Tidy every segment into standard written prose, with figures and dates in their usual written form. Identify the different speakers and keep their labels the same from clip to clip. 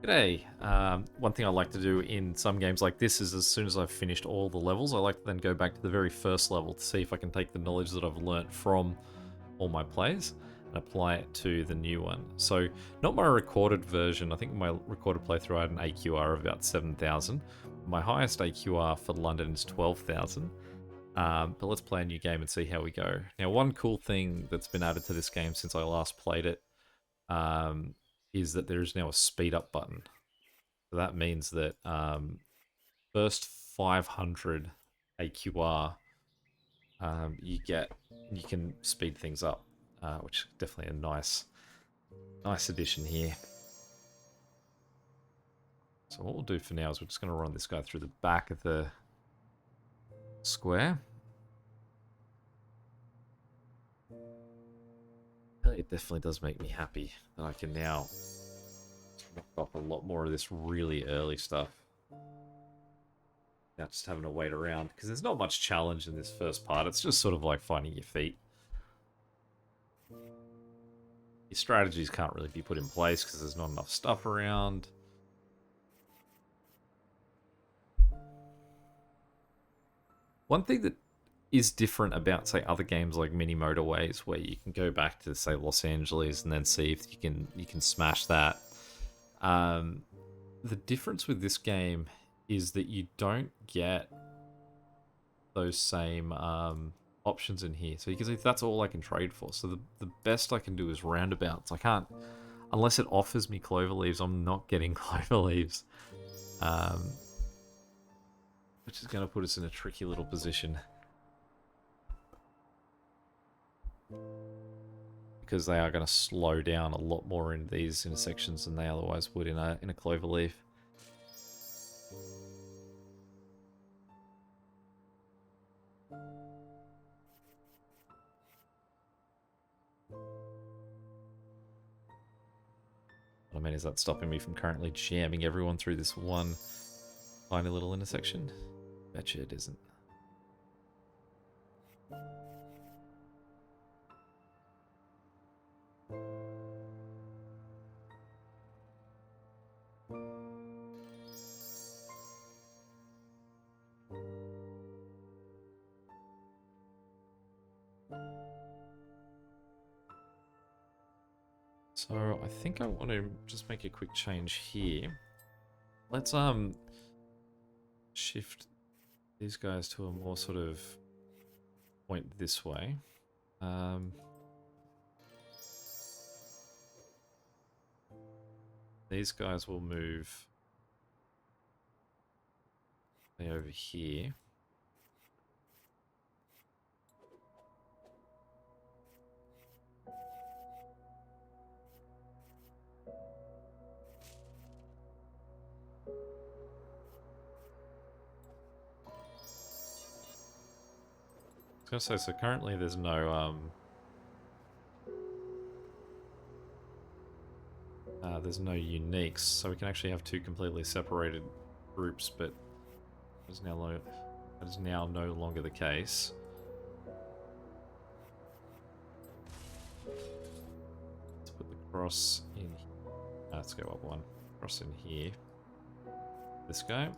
Speaker 1: G'day. One thing I like to do in some games like this is as soon as I've finished all the levels, I like to then go back to the very first level to see if I can take the knowledge that I've learnt from all my plays and apply it to the new one. So, not my recorded version. I think my recorded playthrough I had an AQR of about 7,000. My highest AQR for London is 12,000. But let's play a new game and see how we go. Now, one cool thing that's been added to this game since I last played it um, is that there is now a speed up button. So that means that first 500 AQR, you can speed things up, which is definitely a nice addition here. So what we'll do for now is we're just going to run this guy through the back of the square. It definitely does make me happy that I can now knock off a lot more of this really early stuff. Now just having to wait around, because there's not much challenge in this first part. It's just sort of like finding your feet. Your strategies can't really be put in place because there's not enough stuff around. One thing that is different about, say, other games like Mini Motorways, where you can go back to, say, Los Angeles and then see if you can smash that. The difference with this game is that you don't get those same options in here. So you can see that's all I can trade for. So the best I can do is roundabouts. I can't, unless it offers me clover leaves, I'm not getting clover leaves. Which is going to put us in a tricky little position. Because they are going to slow down a lot more in these intersections than they otherwise would in a clover leaf. What I mean, is that stopping me from currently jamming everyone through this one tiny little intersection? Betcha it isn't. So I think I want to just make a quick change here. Let's shift these guys to a more sort of point this way. These guys will move over here. I was gonna say, so currently there's no uniques, so we can actually have two completely separated groups, but that is now no longer the case. Let's put the cross in. Let's go up one. Cross in here. This guy.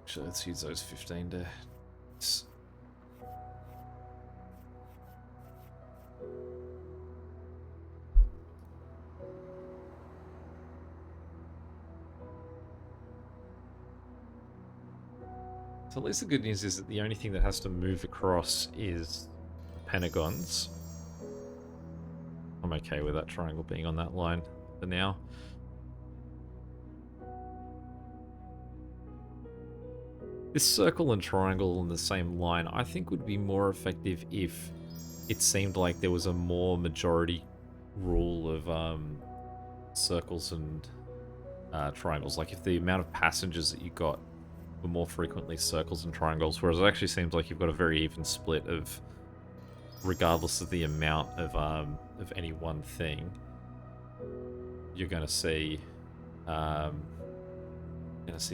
Speaker 1: Actually, let's use those 15 to... So at least the good news is that the only thing that has to move across is pentagons. I'm okay with that triangle being on that line for now. This circle and triangle on the same line, I think, would be more effective if it seemed like there was a more majority rule of circles and triangles. Like if the amount of passengers that you got were more frequently circles and triangles, whereas it actually seems like you've got a very even split of regardless of the amount of any one thing, you're going to see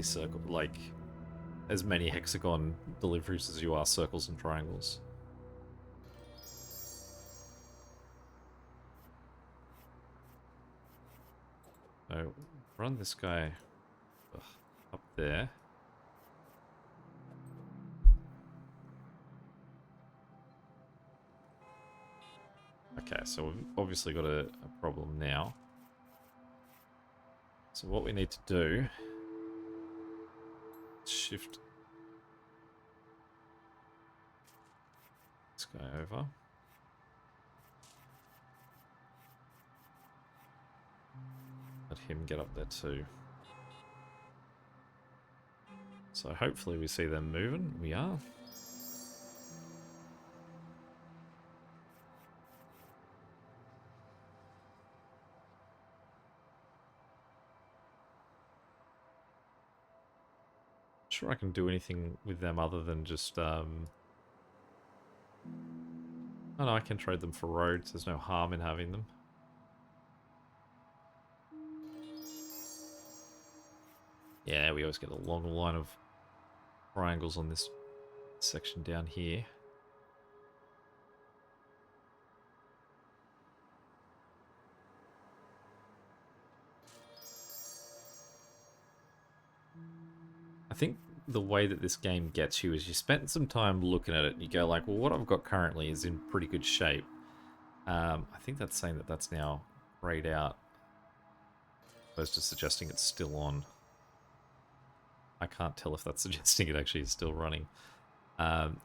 Speaker 1: circle, like, as many hexagon deliveries as you are circles and triangles. So run this guy up there. Okay, so we've obviously got a problem now. So what we need to do is shift this guy over. Let him get up there too. So hopefully we see them moving. We are. Sure, I can do anything with them other than just oh no, I can trade them for roads. There's no harm in having them. Yeah, we always get a long line of triangles on this section down here. I think the way that this game gets you is you spend some time looking at it and you go like, well, what I've got currently is in pretty good shape. I think that's saying that that's now grayed out. Opposed to suggesting it's still on. I can't tell if that's suggesting it actually is still running.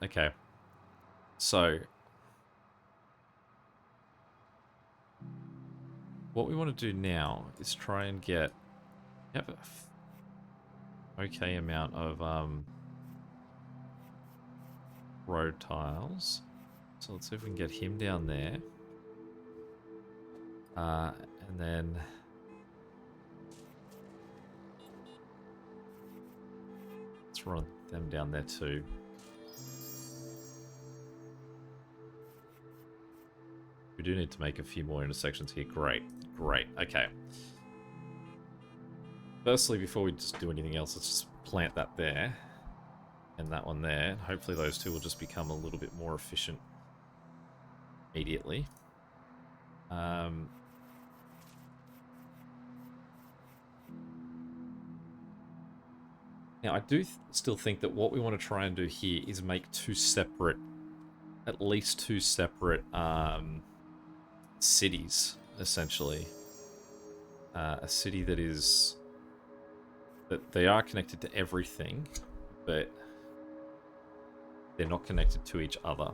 Speaker 1: Okay. So what we want to do now is try and get an okay amount of road tiles. So let's see if we can get him down there. And then let's run them down there too. We do need to make a few more intersections here. Great, great, okay. Firstly, before we just do anything else, let's just plant that there. And that one there. Hopefully those two will just become a little bit more efficient immediately. Now, I do still think that what we want to try and do here is make at least two separate cities, essentially. A city that they are connected to everything, but they're not connected to each other.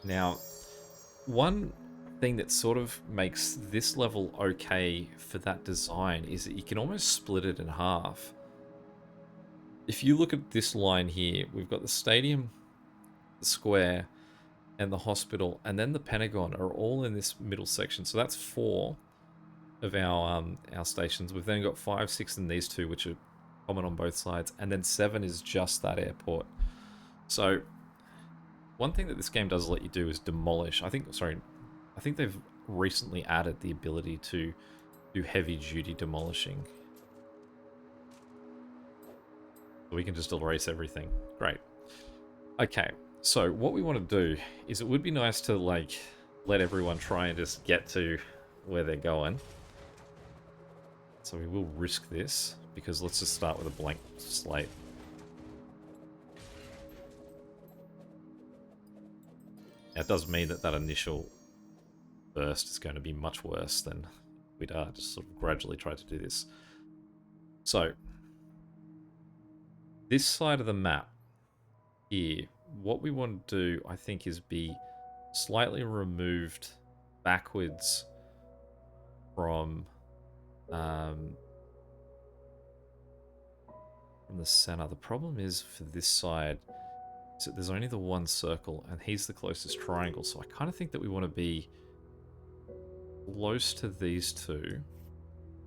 Speaker 1: Now, one thing that sort of makes this level okay for that design is that you can almost split it in half. If you look at this line here, we've got the stadium, the square, and the hospital, and then the Pentagon are all in this middle section. So that's 4 of our stations. We've then got 5, 6, and these 2, which are common on both sides, and then 7 is just that airport. So one thing that this game does let you do is demolish. I think they've recently added the ability to do heavy-duty demolishing. So we can just erase everything. Great. Okay, so what we want to do is it would be nice to, like, let everyone try and just get to where they're going. So we will risk this, because let's just start with a blank slate. Now, it does mean that that initial burst is going to be much worse than we'd just sort of gradually try to do this. So, this side of the map here, what we want to do, I think, is be slightly removed backwards from the center. The problem is for this side, so there's only the one circle, and he's the closest triangle. So I kind of think that we want to be close to these two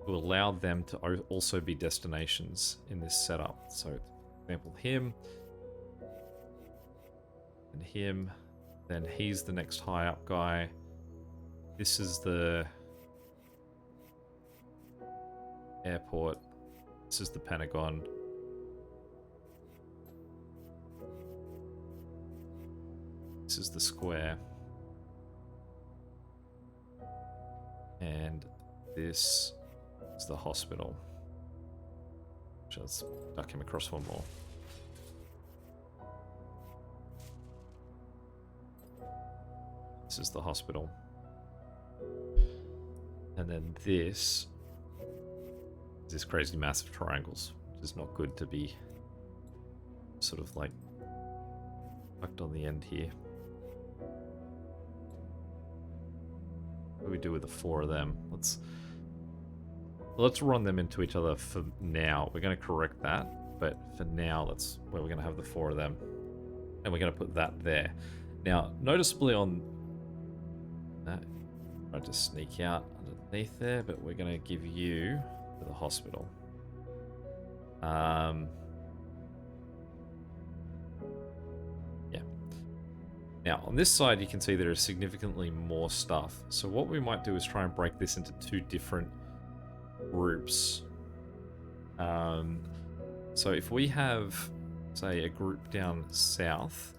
Speaker 1: to allow them to also be destinations in this setup. So, for example, him, and him. Then he's the next high up guy. This is the airport. This is the Pentagon. This is the square. And this is the hospital. Let's duck him across one more. This is the hospital. And then this crazy massive triangles, which is not good to be sort of like tucked on the end here. What do we do with the 4 of them? Let's run them into each other for now. We're going to correct that, but for now, that's where we're going to have the 4 of them. And we're going to put that there. Now, noticeably on that, I just sneak out underneath there, but we're going to give you to the hospital. Yeah. Now, on this side, you can see there is significantly more stuff. So what we might do is try and break this into 2 different groups. So if we have, say, a group down south,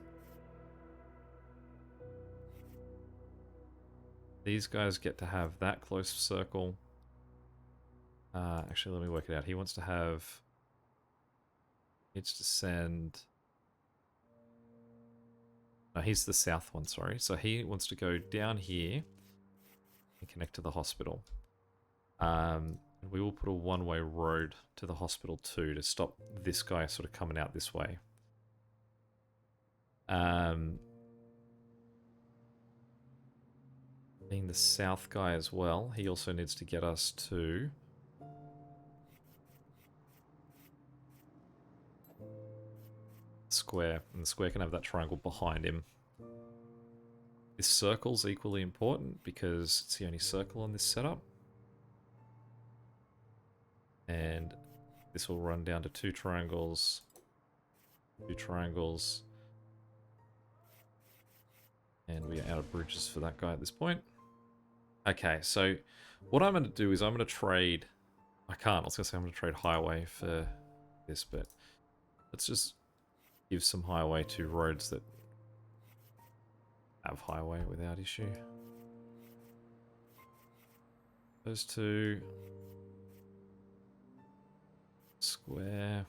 Speaker 1: these guys get to have that close circle. Actually, let me work it out. He wants to have, needs to send, no, he's the south one, sorry. So he wants to go down here and connect to the hospital. We will put a one-way road to the hospital too to stop this guy sort of coming out this way. Being the south guy as well, he also needs to get us to square, and the square can have that triangle behind him. This circle's equally important because it's the only circle on this setup. And this will run down to 2 triangles, 2 triangles. And we are out of bridges for that guy at this point. Okay, so what I'm going to do is I'm going to trade... I was going to say I'm going to trade highway for this, but let's just give some highway to roads that have highway without issue. Those 2... Square.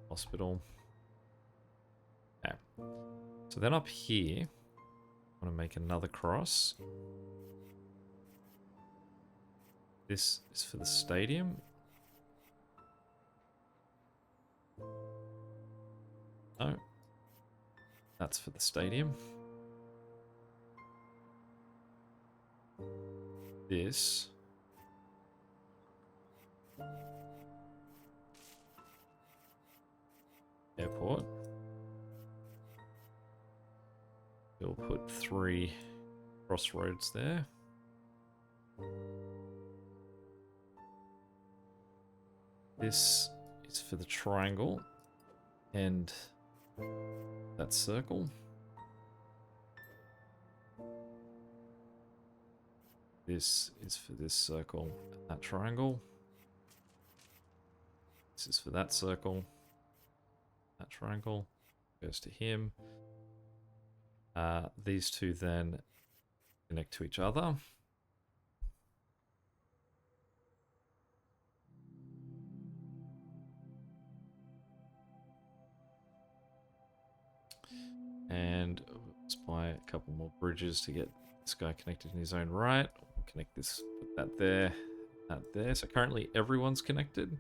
Speaker 1: Hospital. Okay. So then up here, I want to make another cross. This is for the stadium. No. That's for the stadium. This airport. We'll put 3 crossroads there. This is for the triangle and that circle. This is for this circle and that triangle. This is for that circle. That triangle goes to him. These 2 then connect to each other. And let's buy a couple more bridges to get this guy connected in his own right. We'll connect this, put that there, that there. So currently everyone's connected.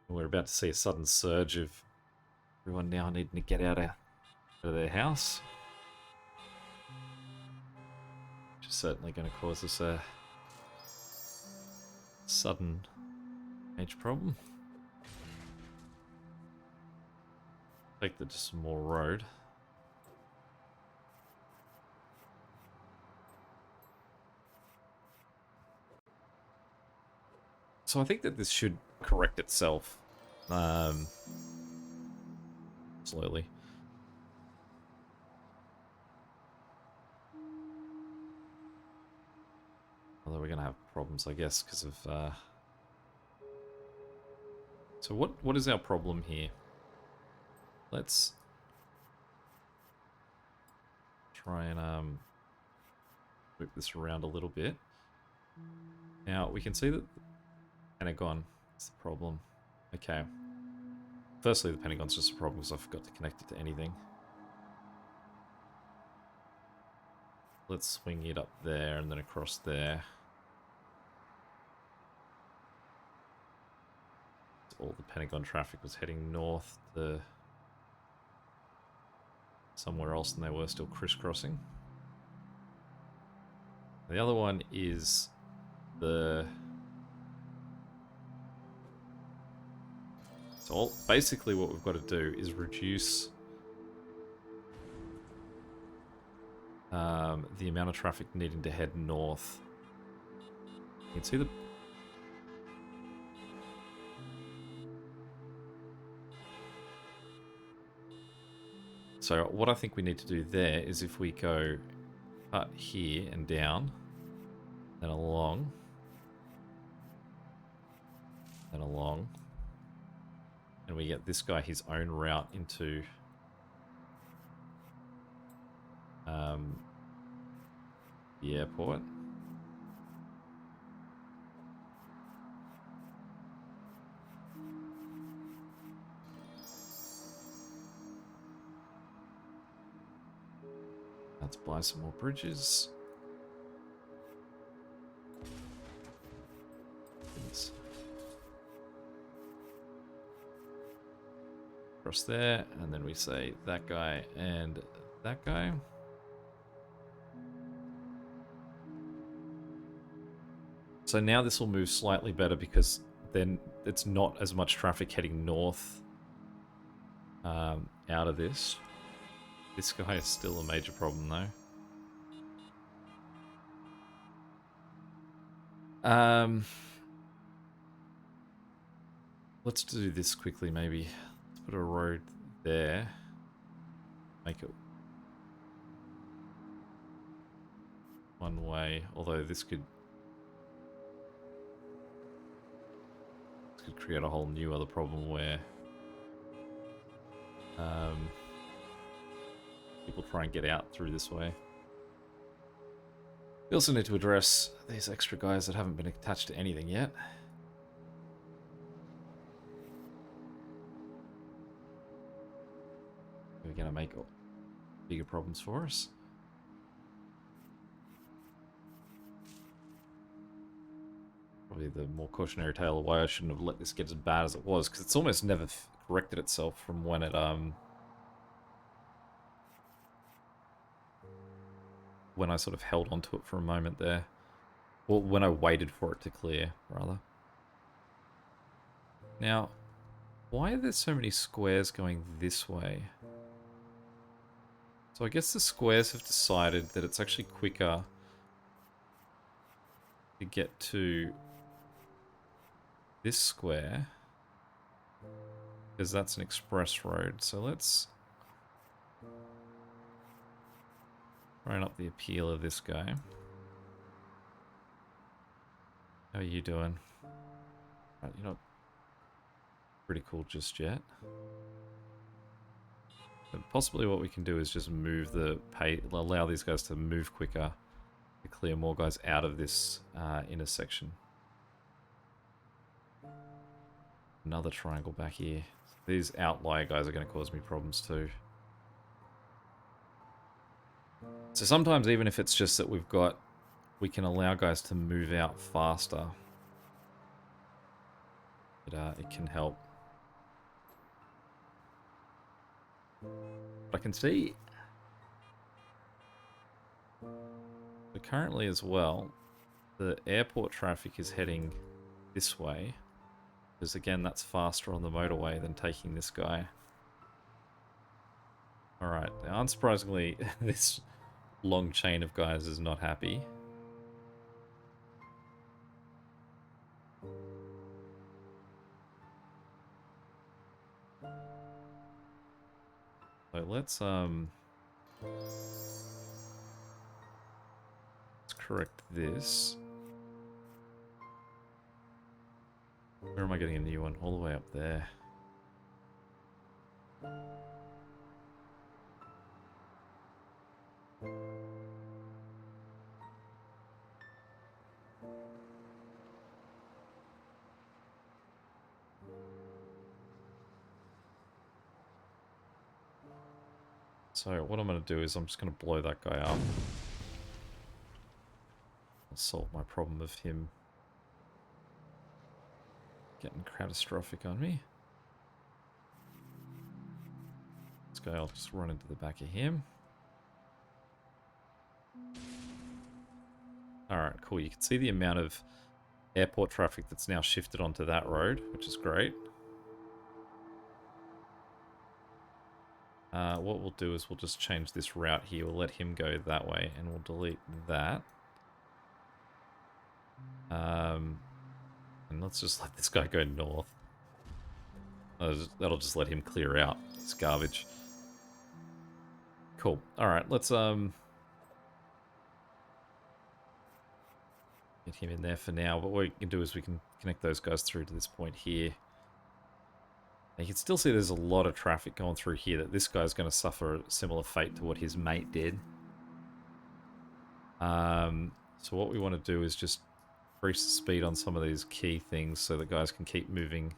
Speaker 1: And we're about to see a sudden surge of everyone now needing to get out of their house. Which is certainly going to cause us a sudden major problem. Take that to some more road. So I think that this should correct itself slowly. Although we're going to have problems, I guess, because of... So what is our problem here? Let's try and move this around a little bit. Now, we can see that the Pentagon is the problem. Okay. Firstly, the Pentagon's just a problem because I forgot to connect it to anything. Let's swing it up there and then across there. All the Pentagon traffic was heading north to somewhere else and they were still crisscrossing. The other one is the... So basically what we've got to do is reduce the amount of traffic needing to head north. You can see the... So what I think we need to do there is if we go cut here and down, then along, and we get this guy his own route into the airport. Let's buy some more bridges. Across there, and then we say that guy and that guy. So now this will move slightly better because then it's not as much traffic heading north out of this. This guy is still a major problem though. Let's do this quickly maybe. Let's put a road there. Make it one way, although this could create a whole new other problem where people try and get out through this way. We also need to address these extra guys that haven't been attached to anything yet. We're going to make bigger problems for us. Probably the more cautionary tale of why I shouldn't have let this get as bad as it was, because it's almost never corrected itself from when it when I sort of held onto it for a moment there. Or when I waited for it to clear, rather. Now, why are there so many squares going this way? So I guess the squares have decided that it's actually quicker to get to this square, because that's an express road. So let's run up the appeal of this guy. How are you doing? Right, you're not pretty cool just yet. But possibly what we can do is just move allow these guys to move quicker to clear more guys out of this intersection. Another triangle back here. These outlier guys are going to cause me problems too. So sometimes even if it's just that we can allow guys to move out faster, it can help. But I can see, but currently as well, the airport traffic is heading this way, because again that's faster on the motorway than taking this guy. Alright, now unsurprisingly this long chain of guys is not happy. So let's correct this. Where am I getting a new one? All the way up there. So what I'm going to do is I'm just going to blow that guy up. I'll solve my problem of him getting catastrophic on me. This guy, I'll just run into the back of him. Alright, cool. You can see the amount of airport traffic that's now shifted onto that road, which is great. What we'll do is we'll just change this route here. We'll let him go that way, and we'll delete that. And let's just let this guy go north. That'll just let him clear out. It's garbage. Cool. Alright, let's get him in there for now. But what we can do is we can connect those guys through to this point here. You can still see there's a lot of traffic going through here, that this guy's going to suffer a similar fate to what his mate did. So what we want to do is just increase the speed on some of these key things so that guys can keep moving.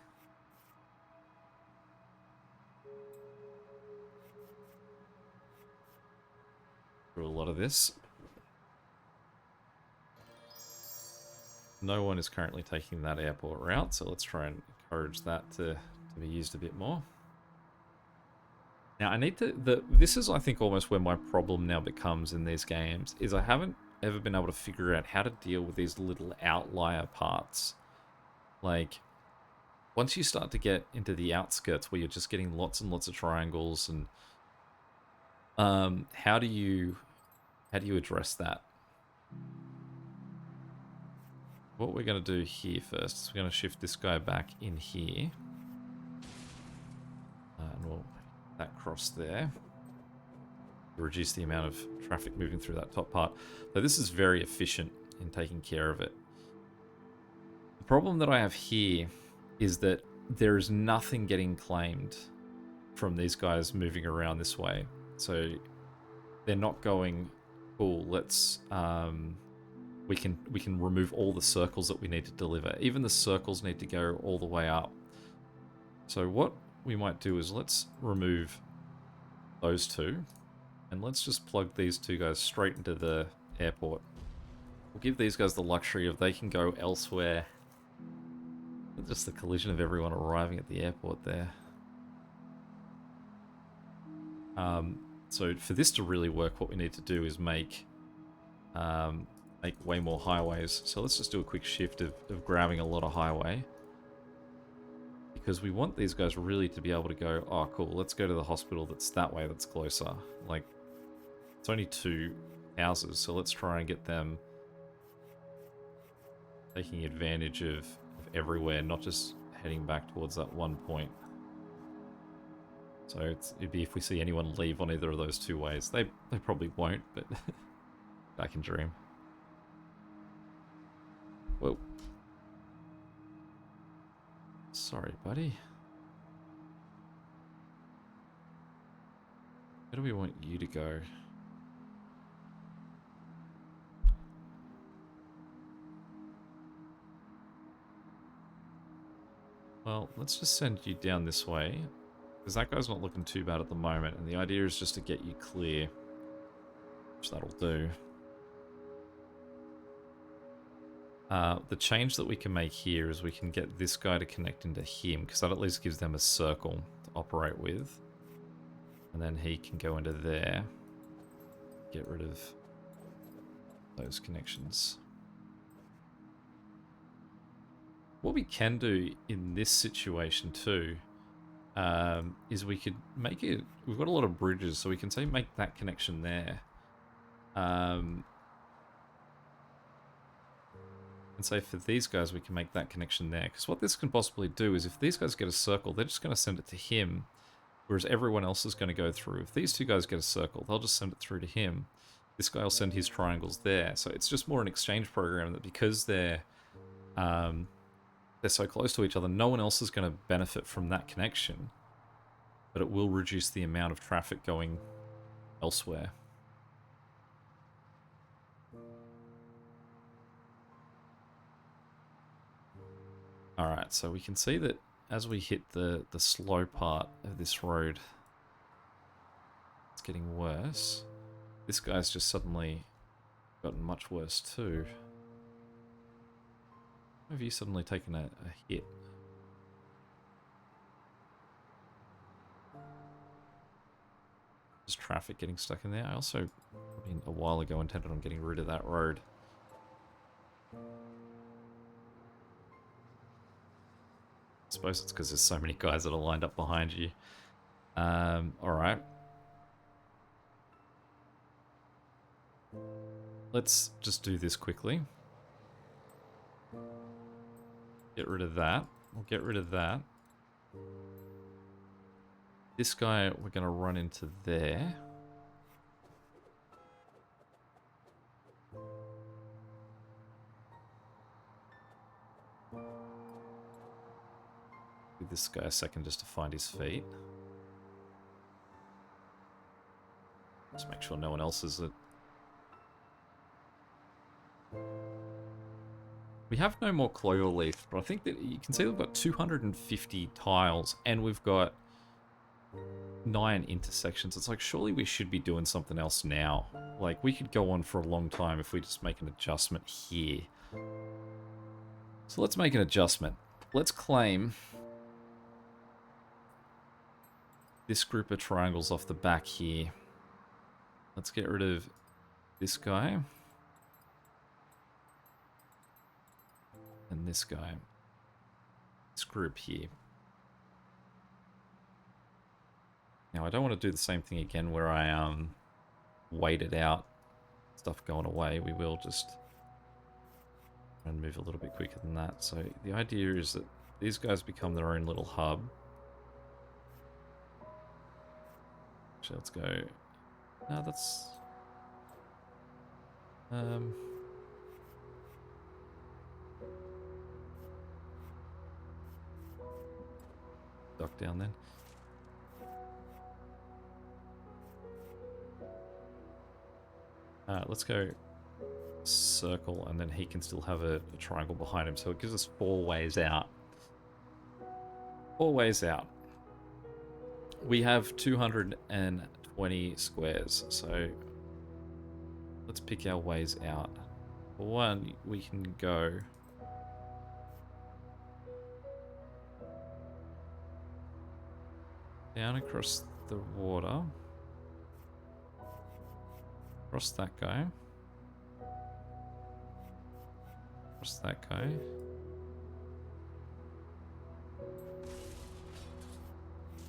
Speaker 1: Through a lot of this. No one is currently taking that airport route, so let's try and encourage that to be used a bit more. Now I need to, this is I think almost where my problem now becomes in these games, is I haven't ever been able to figure out how to deal with these little outlier parts. Like, once you start to get into the outskirts where you're just getting lots and lots of triangles, and how do you address that? What we're going to do here first is we're going to shift this guy back in here. And we'll that cross there. Reduce the amount of traffic moving through that top part. So this is very efficient in taking care of it. The problem that I have here is that there is nothing getting claimed from these guys moving around this way. So they're not going, cool, let's we can remove all the circles that we need to deliver. Even the circles need to go all the way up. So what we might do is let's remove those two, and let's just plug these two guys straight into the airport. We'll give these guys the luxury of they can go elsewhere. Just the collision of everyone arriving at the airport there. So for this to really work, what we need to do is make way more highways. So let's just do a quick shift of grabbing a lot of highway. Because we want these guys really to be able to go, oh cool, let's go to the hospital that's that way, that's closer. Like, it's only 2 houses, so let's try and get them taking advantage of everywhere, not just heading back towards that one point. So it'd be if we see anyone leave on either of those 2 ways. They probably won't, but I can dream. Whoa. Sorry, buddy. Where do we want you to go? Well, let's just send you down this way, because that guy's not looking too bad at the moment, and the idea is just to get you clear, which that'll do. The change that we can make here is we can get this guy to connect into him, because that at least gives them a circle to operate with. And then he can go into there, get rid of those connections. What we can do in this situation too, is we could make it, we've got a lot of bridges, so we can say make that connection there. And And say for these guys, we can make that connection there. Because what this can possibly do is if these guys get a circle, they're just going to send it to him. Whereas everyone else is going to go through. If these two guys get a circle, they'll just send it through to him. This guy will send his triangles there. So it's just more an exchange program that because they're so close to each other, no one else is going to benefit from that connection. But it will reduce the amount of traffic going elsewhere. Alright, so we can see that as we hit the slow part of this road, it's getting worse. This guy's just suddenly gotten much worse too. Have you suddenly taken a hit? Just traffic getting stuck in there. I also, a while ago, intended on getting rid of that road. I suppose it's because there's so many guys that are lined up behind you. Alright. Let's just do this quickly. Get rid of that. We'll get rid of that. This guy we're going to run into there. Give this guy a second just to find his feet. Just make sure no one else is it. We have no more clover leaf, but I think that you can see we've got 250 tiles and we've got 9 intersections. It's like, surely we should be doing something else now. Like, we could go on for a long time if we just make an adjustment here. So let's make an adjustment. Let's claim this group of triangles off the back here. Let's get rid of this guy. And this guy. This group here. Now I don't want to do the same thing again where I waited out stuff going away. We will just try and move a little bit quicker than that. So the idea is that these guys become their own little hub. Actually, let's go. No, that's duck down then. Let's go circle, and then he can still have a triangle behind him. So it gives us 4 ways out. 4 ways out. We have 220 squares, so let's pick our ways out. For one, we can go down across the water. Across that guy. Across that guy.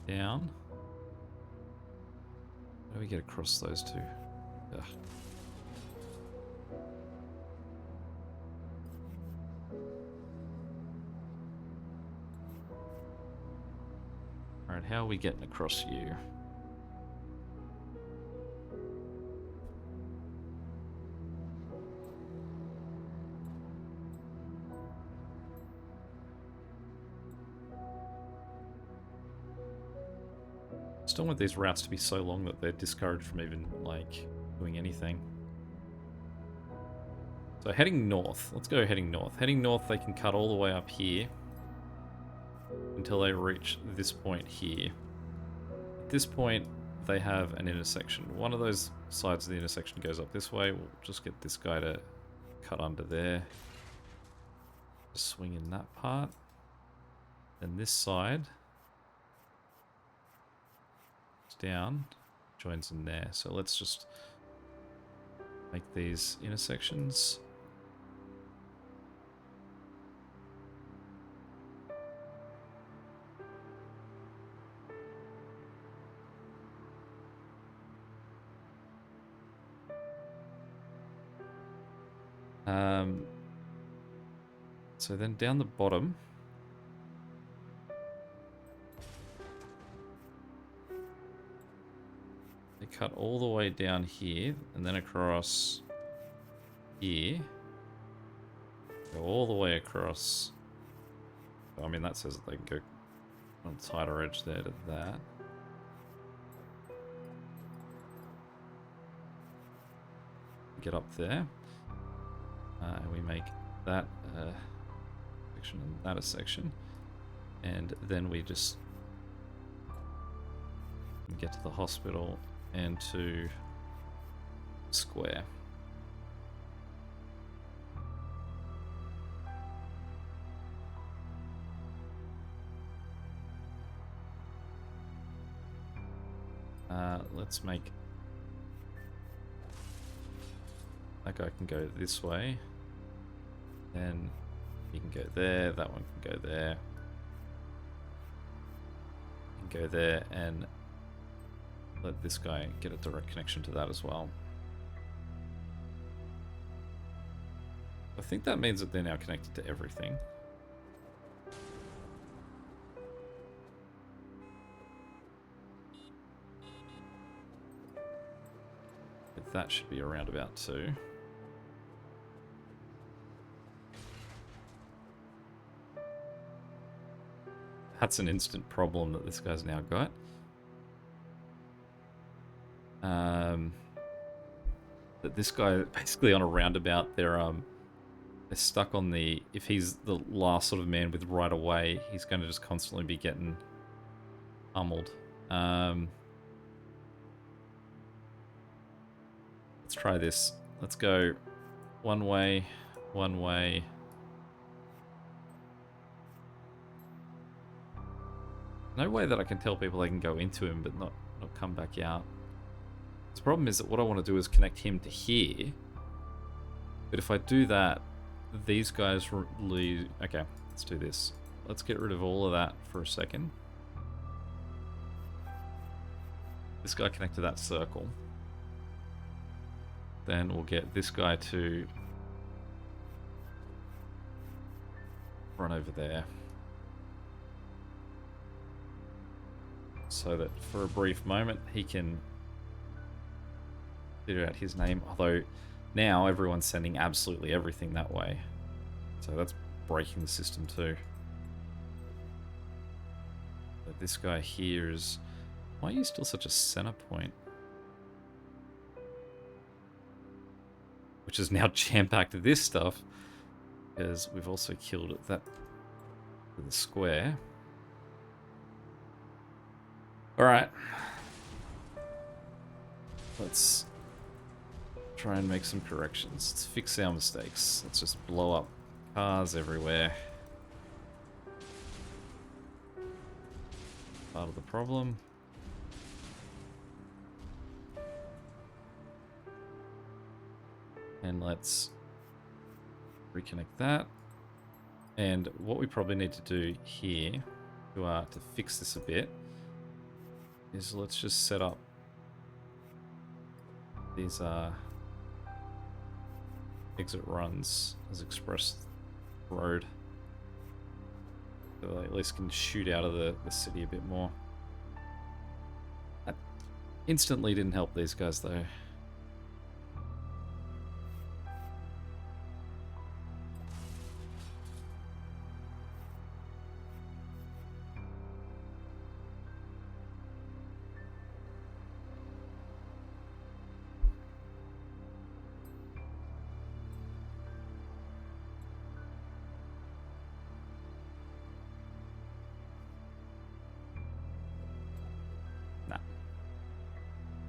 Speaker 1: Down. How do we get across those two? Ugh. Alright, how are we getting across you? Just don't want these routes to be so long that they're discouraged from even, like, doing anything. So heading north. Let's go heading north. Heading north, they can cut all the way up here until they reach this point here. At this point, they have an intersection. One of those sides of the intersection goes up this way. We'll just get this guy to cut under there. Just swing in that part. Then this side down, joins in there. So let's just make these intersections. So then down the bottom, they cut all the way down here and then across here. Go all the way across. I mean, that says that they can go on a tighter edge there to that. Get up there. And we make that section and that a section. And then we just get to the hospital and to square. Let's make that guy can go this way. Then he can go there, that one can go there. You can go there and let this guy get a direct connection to that as well. I think that means that they're now connected to everything. But that should be around about 2. That's an instant problem that this guy's now got. That this guy, basically on a roundabout, they're stuck on the... If he's the last sort of man with right of way, he's going to just constantly be getting pummeled. Let's try this. Let's go one way, one way. No way that I can tell people they can go into him but not come back out. The problem is that what I want to do is connect him to here. But if I do that, these guys lose... Okay, let's do this. Let's get rid of all of that for a second. This guy connect to that circle. Then we'll get this guy to run over there. So that for a brief moment he can figure out his name, although now everyone's sending absolutely everything that way. So that's breaking the system too. But this guy here is... Why are you still such a center point? Which is now jam-packed to this stuff, because we've also killed that with a square. Alright. Let's try and make some corrections. Let's fix our mistakes. Let's just blow up cars everywhere. Part of the problem. And let's reconnect that. And what we probably need to do here to fix this a bit is let's just set up these exit runs as express road, so they at least can shoot out of the city a bit more. That instantly didn't help these guys though.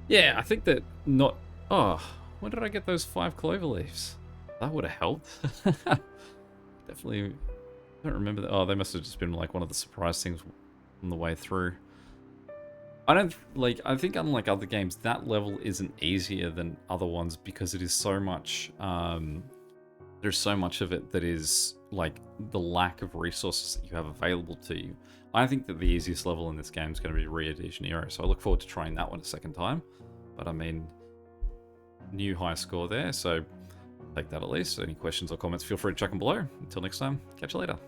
Speaker 1: Yeah, I think that not... Oh, when did I get those 5 clover leaves? That would have helped. Definitely don't remember that. Oh, they must have just been like one of the surprise things on the way through. I don't... Like, I think unlike other games, that level isn't easier than other ones because it is so much... there's so much of it that is, like, the lack of resources that you have available to you. I think that the easiest level in this game is going to be Rio de Janeiro, so I look forward to trying that one a second time. But I mean, new high score there, so take that at least. Any questions or comments, feel free to chuck them below. Until next time, catch you later.